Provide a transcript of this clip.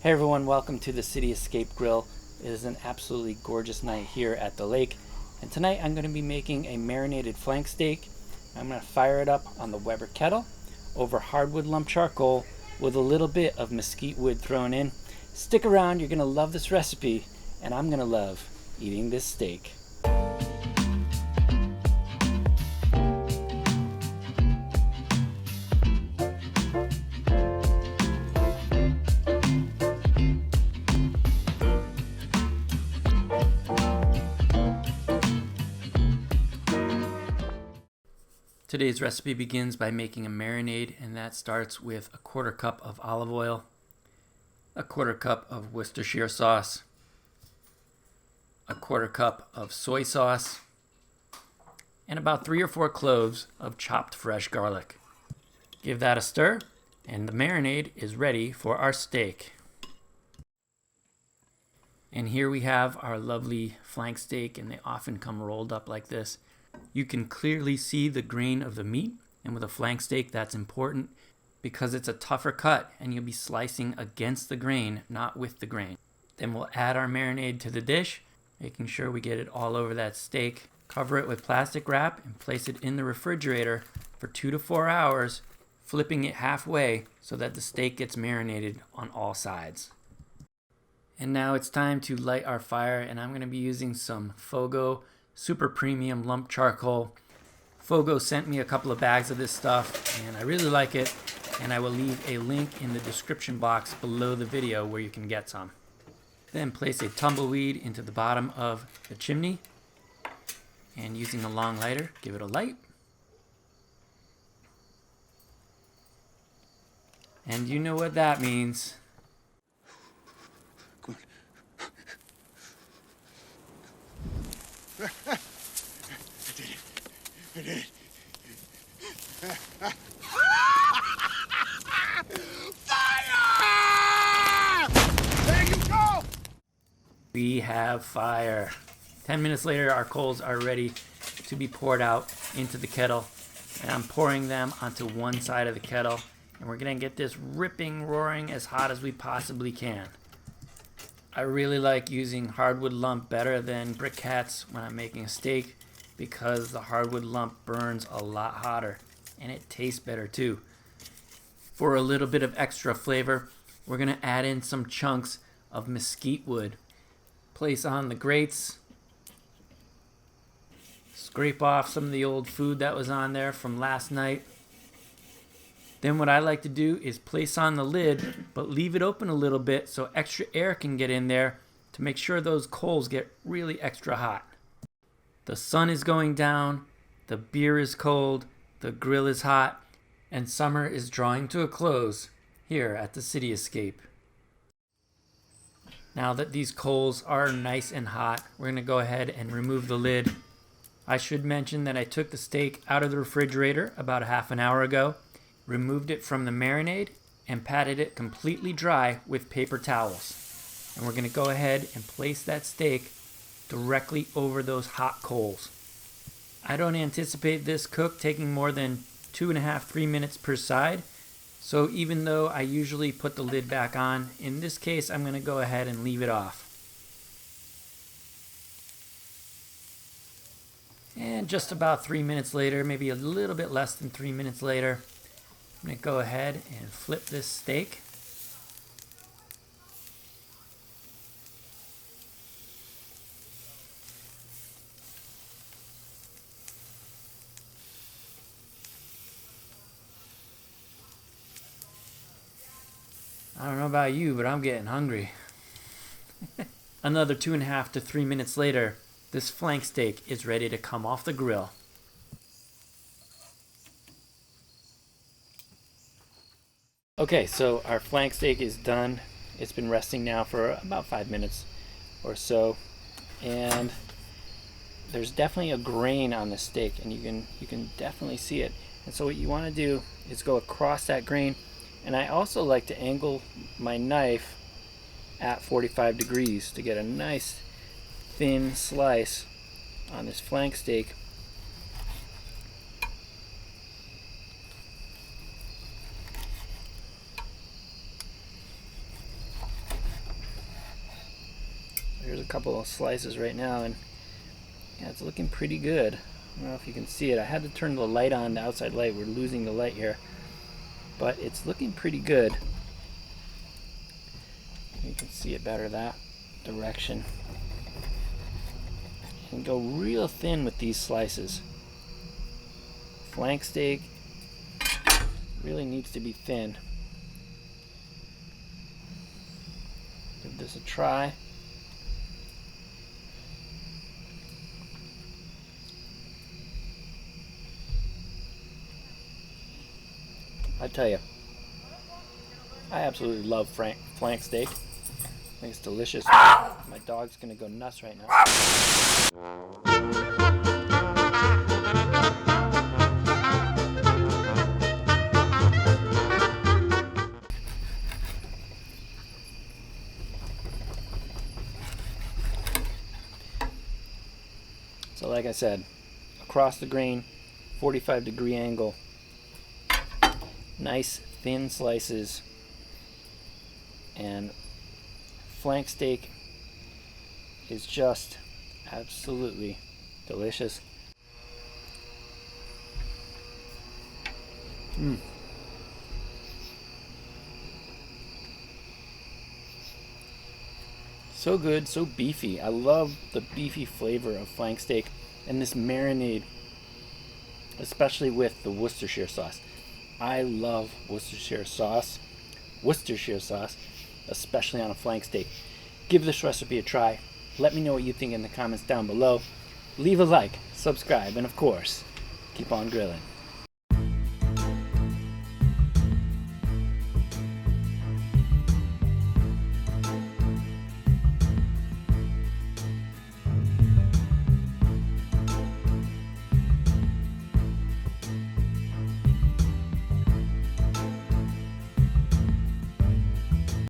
Hey everyone, welcome to the City Escape Grill. It is an absolutely gorgeous night here at the lake, and tonight I'm going to be making a marinated flank steak. I'm going to fire it up on the Weber kettle over hardwood lump charcoal with a little bit of mesquite wood thrown in. Stick around, you're going to love this recipe, and I'm going to love eating this steak. Today's recipe begins by making a marinade, and that starts with a 1/4 cup of olive oil, a 1/4 cup of Worcestershire sauce, a 1/4 cup of soy sauce, and about 3 or 4 cloves of chopped fresh garlic. Give that a stir, and the marinade is ready for our steak. And here we have our lovely flank steak, and they often come rolled up like this. You can clearly see the grain of the meat, and with a flank steak that's important because it's a tougher cut and you'll be slicing against the grain, not with the grain. Then we'll add our marinade to the dish, making sure we get it all over that steak. Cover it with plastic wrap and place it in the refrigerator for 2 to 4 hours, flipping it halfway so that the steak gets marinated on all sides. And now it's time to light our fire, and I'm going to be using some Fogo super premium lump charcoal. Fogo sent me a couple of bags of this stuff and I really like it, and I will leave a link in the description box below the video where you can get some. Then place a tumbleweed into the bottom of the chimney, and using a long lighter, give it a light. And you know what that means. I did it. I did it. Fire! There you go! We have fire. 10 minutes later, our coals are ready to be poured out into the kettle. And I'm pouring them onto one side of the kettle. And we're going to get this ripping, roaring as hot as we possibly can. I really like using hardwood lump better than briquettes when I'm making a steak because the hardwood lump burns a lot hotter and it tastes better too. For a little bit of extra flavor, we're going to add in some chunks of mesquite wood. Place on the grates. Scrape off some of the old food that was on there from last night. Then what I like to do is place on the lid, but leave it open a little bit so extra air can get in there to make sure those coals get really extra hot. The sun is going down, the beer is cold, the grill is hot, and summer is drawing to a close here at the City Escape. Now that these coals are nice and hot, we're going to go ahead and remove the lid. I should mention that I took the steak out of the refrigerator about a half an hour ago, removed it from the marinade, and patted it completely dry with paper towels. And we're going to go ahead and place that steak directly over those hot coals. I don't anticipate this cook taking more than 2.5-3 minutes per side. So even though I usually put the lid back on, in this case I'm going to go ahead and leave it off. And just about 3 minutes later, maybe a little bit less than 3 minutes later, I'm going to go ahead and flip this steak. I don't know about you, but I'm getting hungry. Another 2.5 to 3 minutes later, this flank steak is ready to come off the grill. Okay, so our flank steak is done. It's been resting now for about 5 minutes or so, and there's definitely a grain on the steak, and you can definitely see it. And so what you want to do is go across that grain, and I also like to angle my knife at 45 degrees to get a nice thin slice on this flank steak. There's a couple of slices right now, and yeah, it's looking pretty good. I don't know if you can see it. I had to turn the light on, the outside light. We're losing the light here, but it's looking pretty good. You can see it better that direction. You can go real thin with these slices. Flank steak really needs to be thin. Give this a try. I tell you, I absolutely love flank steak. I think it's delicious. My dog's gonna go nuts right now. So like I said, across the grain, 45-degree angle, nice thin slices, and flank steak is just absolutely delicious. So good, so beefy. I love the beefy flavor of flank steak and this marinade, especially with the Worcestershire sauce. I love Worcestershire sauce, especially on a flank steak. Give this recipe a try. Let me know what you think in the comments down below. Leave a like, subscribe, and of course, keep on grilling.